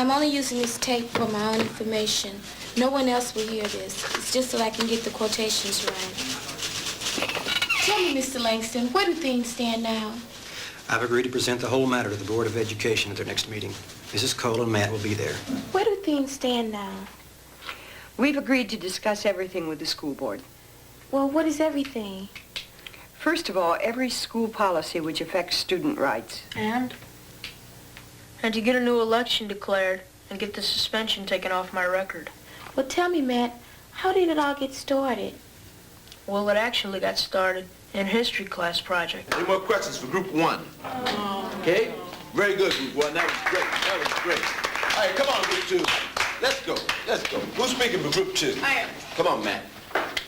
I'm only using this tape for my own information. No one else will hear this. It's just so I can get the quotations right. Tell me, Mr. Langston, where do things stand now? I've agreed to present the whole matter to the Board of Education at their next meeting. Mrs. Cole and Matt will be there. Where do things stand now? We've agreed to discuss everything with the school board. Well, what is everything? First of all, every school policy which affects student rights. And to get a new election declared and get the suspension taken off my record. Well, tell me, Matt, how did it all get started? Well, it actually got started in a history class project. Any more questions for group one? Okay? Very good, group one. That was great. That was great. All right, come on, group two. Let's go. Let's go. Who's speaking for group two? I am. Come on, Matt.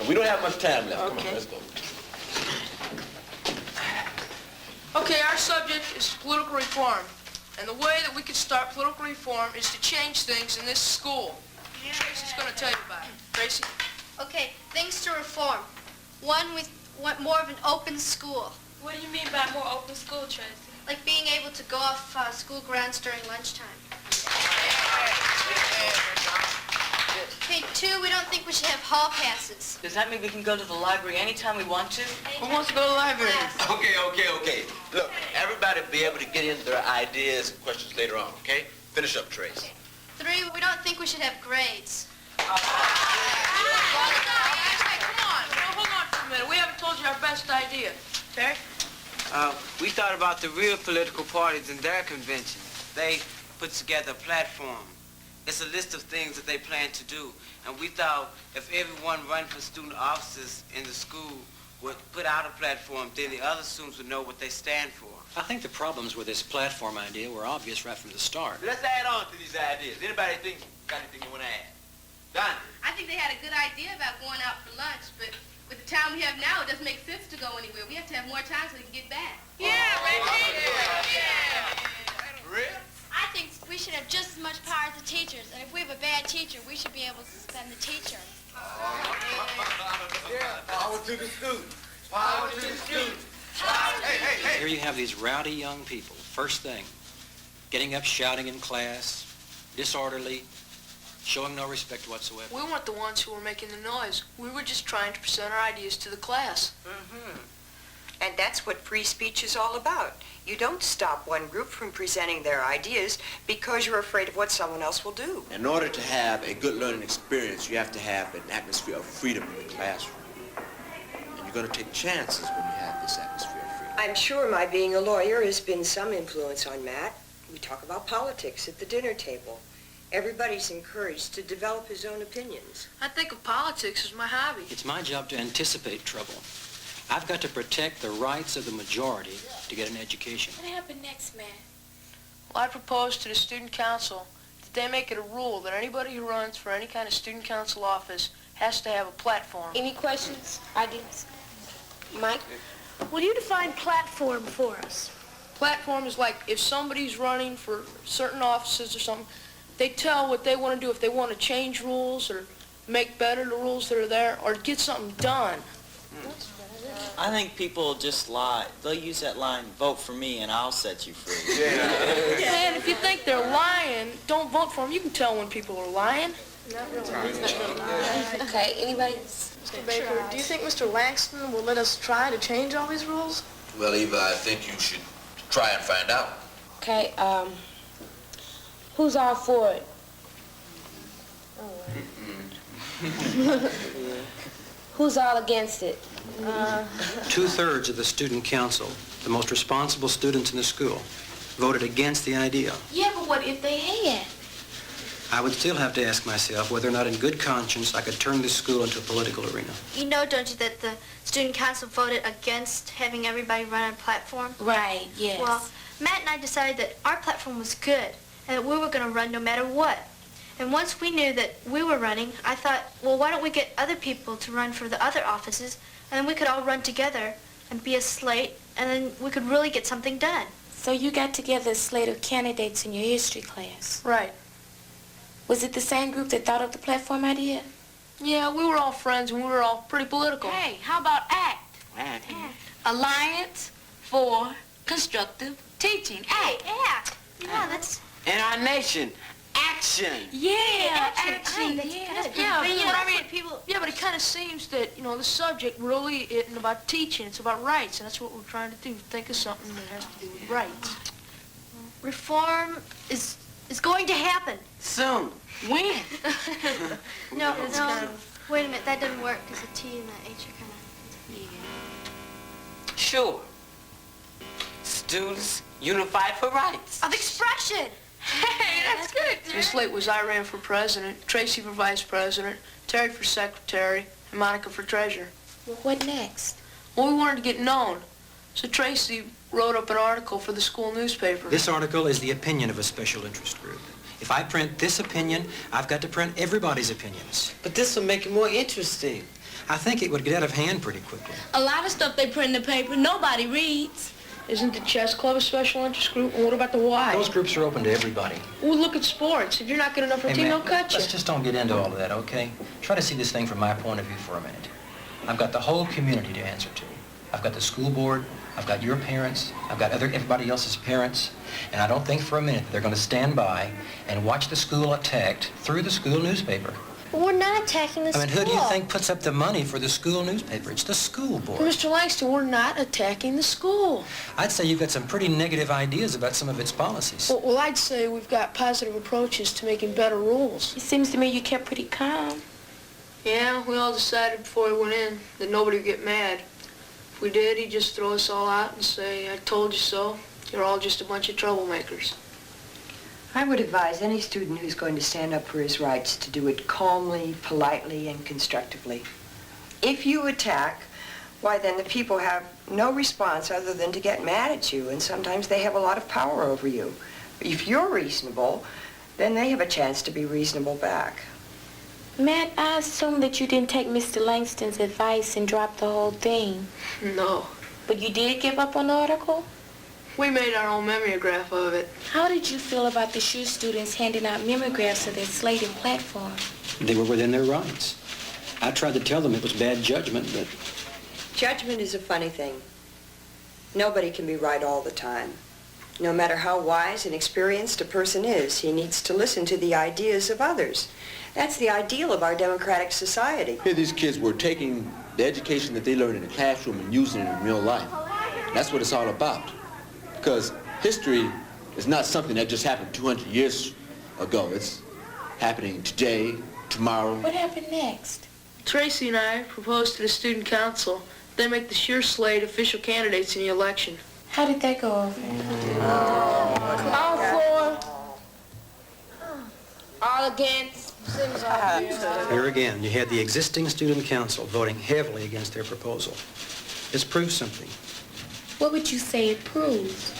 We don't have much time left. Come Okay. on, let's go. Okay, our subject is political reform. And the way that we could start political reform is to change things in this school. Tracy's going to tell you about it. Tracy? Okay, things to reform. One, we want more of an open school. What do you mean by more open school, Tracy? Like being able to go off school grounds during lunchtime. Okay, two, we don't think we should have hall passes. Does that mean we can go to the library anytime we want to? Who wants to go to the library? Okay. Look, everybody will be able to get into their ideas and questions later on, okay? Finish up, Trace. Three, we don't think we should have grades. Hey, come on. Hold on for a minute. We haven't told you our best idea. Terry? We thought about the real political parties and their conventions. They put together a platform. It's a list of things that they plan to do. And we thought if everyone running for student offices in the school would put out a platform, then the other students would know what they stand for. I think the problems with this platform idea were obvious right from the start. Let's add on to these ideas. Anybody got anything you want to add? Don? I think they had a good idea about going out for lunch, but with the time we have now, it doesn't make sense to go anywhere. We have to have more time so we can get back. Yeah, baby. Real? I think we should have just as much power as the teachers, and if we have a bad teacher, we should be able to suspend the teacher. Power to the students. Power to the students. Hey. Here you have these rowdy young people, first thing, getting up shouting in class, disorderly, showing no respect whatsoever. We weren't the ones who were making the noise. We were just trying to present our ideas to the class. Mm-hmm. And that's what free speech is all about. You don't stop one group from presenting their ideas because you're afraid of what someone else will do. In order to have a good learning experience, you have to have an atmosphere of freedom in the classroom. And you're going to take chances when you have this atmosphere of freedom. I'm sure my being a lawyer has been some influence on Matt. We talk about politics at the dinner table. Everybody's encouraged to develop his own opinions. I think of politics as my hobby. It's my job to anticipate trouble. I've got to protect the rights of the majority to get an education. What happened next, Matt? Well, I propose to the student council that they make it a rule that anybody who runs for any kind of student council office has to have a platform. Any questions, ideas? Mike? Will you define platform for us? Platform is like if somebody's running for certain offices or something, they tell what they want to do, if they want to change rules or make better the rules that are there or get something done. I think people just lie. They'll use that line, vote for me and I'll set you free. Man, if you think they're lying, don't vote for them. You can tell when people are lying. Okay, anybody else? Mr. Baker, do you think Mr. Langston will let us try to change all these rules? Well, Eva, I think you should try and find out. Okay, who's all for it? Who's all against it? 2/3 of the student council, the most responsible students in the school, voted against the idea. Yeah, but what if they had? I would still have to ask myself whether or not in good conscience I could turn this school into a political arena. You know, don't you, that the student council voted against having everybody run on a platform? Right, yes. Well, Matt and I decided that our platform was good and that we were going to run no matter what. And once we knew that we were running, I thought, well, why don't we get other people to run for the other offices, and then we could all run together and be a slate, and then we could really get something done. So you got together a slate of candidates in your history class. Right. Was it the same group that thought of the platform idea? Yeah, we were all friends and we were all pretty political. Hey, how about ACT? Alliance for Constructive Teaching. Hey, yeah. Yeah, that's... In our nation, Action. Yeah, action. yeah. Good. Yeah, But, but I mean, yeah, but it kind of seems that, the subject really isn't about teaching. It's about rights, and that's what we're trying to do. Think of something that has to do with rights. Reform is going to happen. Soon. When? No. Wait a minute, that doesn't work because the T and the H are kind of... Sure. Students unified for rights. Of expression! Hey, that's good. Just late was I ran for president, Tracy for vice president, Terry for secretary, and Monica for treasurer. Well, what next? Well, we wanted to get known. So Tracy wrote up an article for the school newspaper. This article is the opinion of a special interest group. If I print this opinion, I've got to print everybody's opinions. But this will make it more interesting. I think it would get out of hand pretty quickly. A lot of stuff they print in the paper, nobody reads. Isn't the chess club a special interest group? And what about the Y? Those groups are open to everybody. Well, look at sports. If you're not good enough for a Hey, team, man, they'll cut you. let's just don't get into all of that, okay? Try to see this thing from my point of view for a minute. I've got the whole community to answer to. I've got the school board, I've got your parents, I've got everybody else's parents, and I don't think for a minute that they're going to stand by and watch the school attacked through the school newspaper. We're not attacking the I mean, who do you think puts up the money for the school newspaper? It's the school board. Mr. Langston, we're not attacking the school. I'd say you've got some pretty negative ideas about some of its policies. Well, I'd say we've got positive approaches to making better rules. It seems to me you kept pretty calm. Yeah, we all decided before we went in that nobody would get mad. If we did, he'd just throw us all out and say, I told you so. You're all just a bunch of troublemakers. I would advise any student who's going to stand up for his rights to do it calmly, politely, and constructively. If you attack, why then the people have no response other than to get mad at you, and sometimes they have a lot of power over you. If you're reasonable, then they have a chance to be reasonable back. Matt, I assume that you didn't take Mr. Langston's advice and drop the whole thing. No. But you did give up on the article? We made our own mimeograph of it. How did you feel about the SHU students handing out mimeographs of their slate and platform? They were within their rights. I tried to tell them it was bad judgment, but... Judgment is a funny thing. Nobody can be right all the time. No matter how wise and experienced a person is, he needs to listen to the ideas of others. That's the ideal of our democratic society. Here these kids were taking the education that they learned in the classroom and using it in real life. That's what it's all about. Because history is not something that just happened 200 years ago. It's happening today, tomorrow. What happened next? Tracy and I proposed to the student council they make the SHU slate official candidates in the election. How did that go over? All for? All against? Seems obvious. Here again, you had the existing student council voting heavily against their proposal. This proves something. What would you say it proves?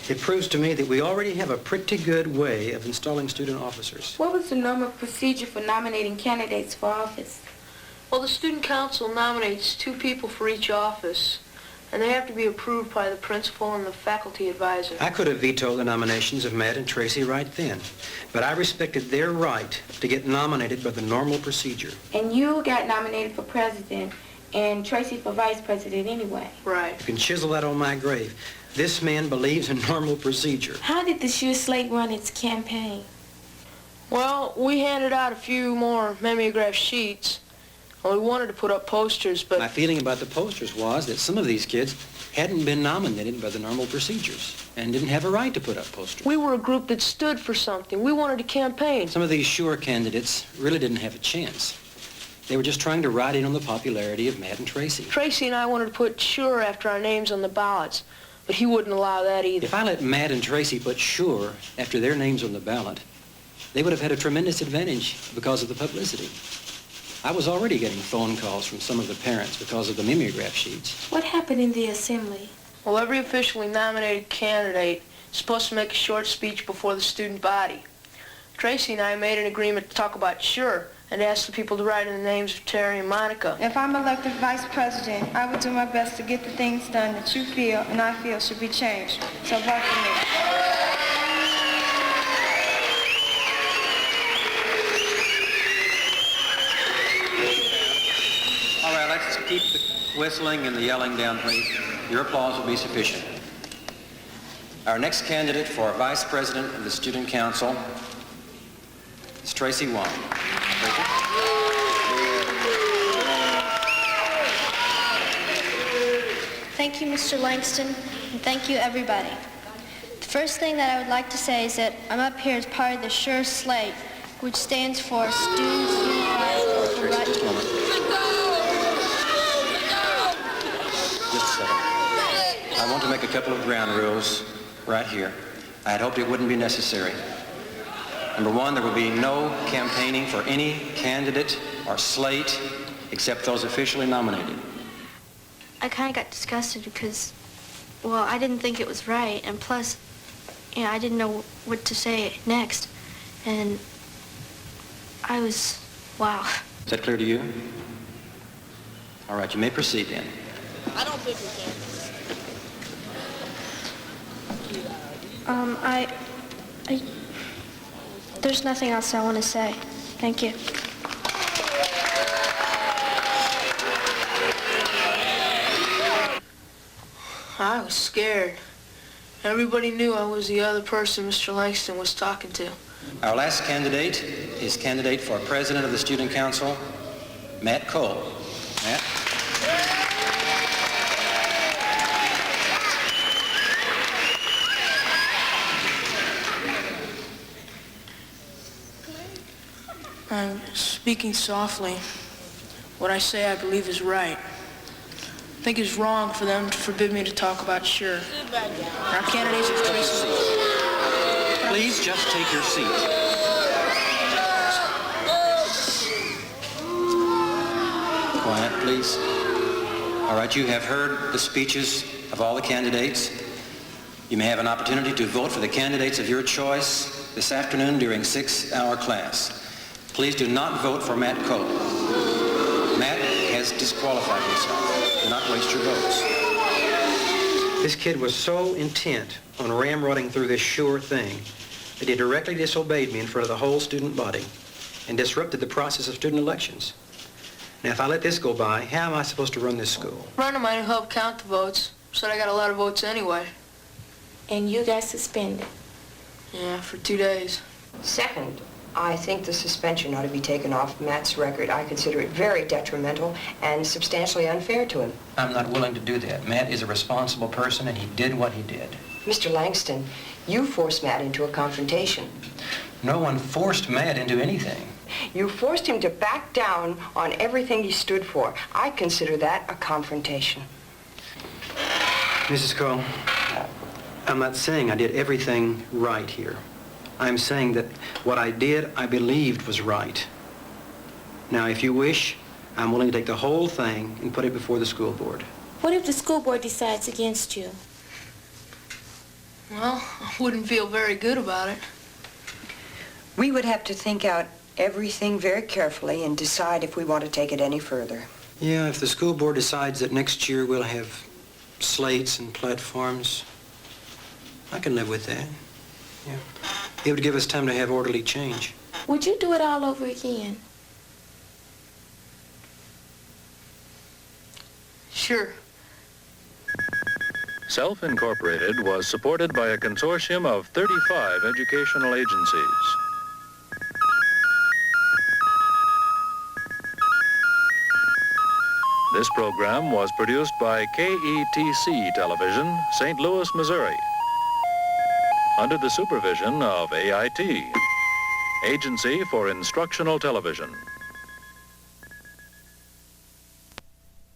It proves to me that we already have a pretty good way of installing student officers. What was the normal procedure for nominating candidates for office? Well, the student council nominates 2 people for each office, and they have to be approved by the principal and the faculty advisor. I could have vetoed the nominations of Matt and Tracy right then, but I respected their right to get nominated by the normal procedure. And you got nominated for president, and Tracy for vice president anyway. Right. You can chisel that on my grave. This man believes in normal procedure. How did the SHU slate run its campaign? Well, we handed out a few more mimeograph sheets, and we wanted to put up posters, but... My feeling about the posters was that some of these kids hadn't been nominated by the normal procedures and didn't have a right to put up posters. We were a group that stood for something. We wanted to campaign. Some of these sure candidates really didn't have a chance. They were just trying to ride in on the popularity of Matt and Tracy. Tracy and I wanted to put SURE after our names on the ballots, but he wouldn't allow that either. If I let Matt and Tracy put sure after their names on the ballot, they would have had a tremendous advantage because of the publicity. I was already getting phone calls from some of the parents because of the mimeograph sheets. What happened in the assembly? Well, every officially nominated candidate is supposed to make a short speech before the student body. Tracy and I made an agreement to talk about SURE and asked the people to write in the names of Terry and Monica. If I'm elected vice president, I will do my best to get the things done that you feel and I feel should be changed. So vote for me. All right, let's keep the whistling and the yelling down, please. Your applause will be sufficient. Our next candidate for vice president of the Student Council Tracy Wong. Thank you, Mr. Langston, and thank you, everybody. The first thing that I would like to say is that I'm up here as part of the SURE slate, which stands for Students Unified for Tracy, just a moment. Just a second. I want to make a couple of ground rules right here. I had hoped it wouldn't be necessary. Number one, there will be no campaigning for any candidate or slate except those officially nominated. I kind of got disgusted because, well, I didn't think it was right, and plus, you know, I didn't know what to say next, and I was, wow. Is that clear to you? All right, you may proceed then. I don't think we can. There's nothing else I want to say. Thank you. I was scared. Everybody knew I was the other person Mr. Langston was talking to. Our last candidate is candidate for President of the Student Council, Matt Cole. Matt? I'm speaking softly. What I say I believe is right. I think it's wrong for them to forbid me to talk about SURE. Our candidates are Tracy. Please just take your seat. Quiet, please. All right, you have heard the speeches of all the candidates. You may have an opportunity to vote for the candidates of your choice this afternoon during 6-hour class. Please do not vote for Matt Cole. Matt has disqualified himself. Do not waste your votes. This kid was so intent on ramrodding through this SURE thing that he directly disobeyed me in front of the whole student body and disrupted the process of student elections. Now, if I let this go by, how am I supposed to run this school? Rhonda might have helped count the votes. Said I got a lot of votes anyway. And you got suspended. Yeah, for 2 days. Second, I think the suspension ought to be taken off Matt's record. I consider it very detrimental and substantially unfair to him. I'm not willing to do that. Matt is a responsible person, and he did what he did. Mr. Langston, you forced Matt into a confrontation. No one forced Matt into anything. You forced him to back down on everything he stood for. I consider that a confrontation. Mrs. Cole, I'm not saying I did everything right here. I'm saying that what I did, I believed was right. Now, if you wish, I'm willing to take the whole thing and put it before the school board. What if the school board decides against you? Well, I wouldn't feel very good about it. We would have to think out everything very carefully and decide if we want to take it any further. Yeah, if the school board decides that next year we'll have slates and platforms, I can live with that. Yeah. It would give us time to have orderly change. Would you do it all over again? Sure. Self-Incorporated was supported by a consortium of 35 educational agencies. This program was produced by KETC Television, St. Louis, Missouri, under the supervision of AIT, Agency for Instructional Television.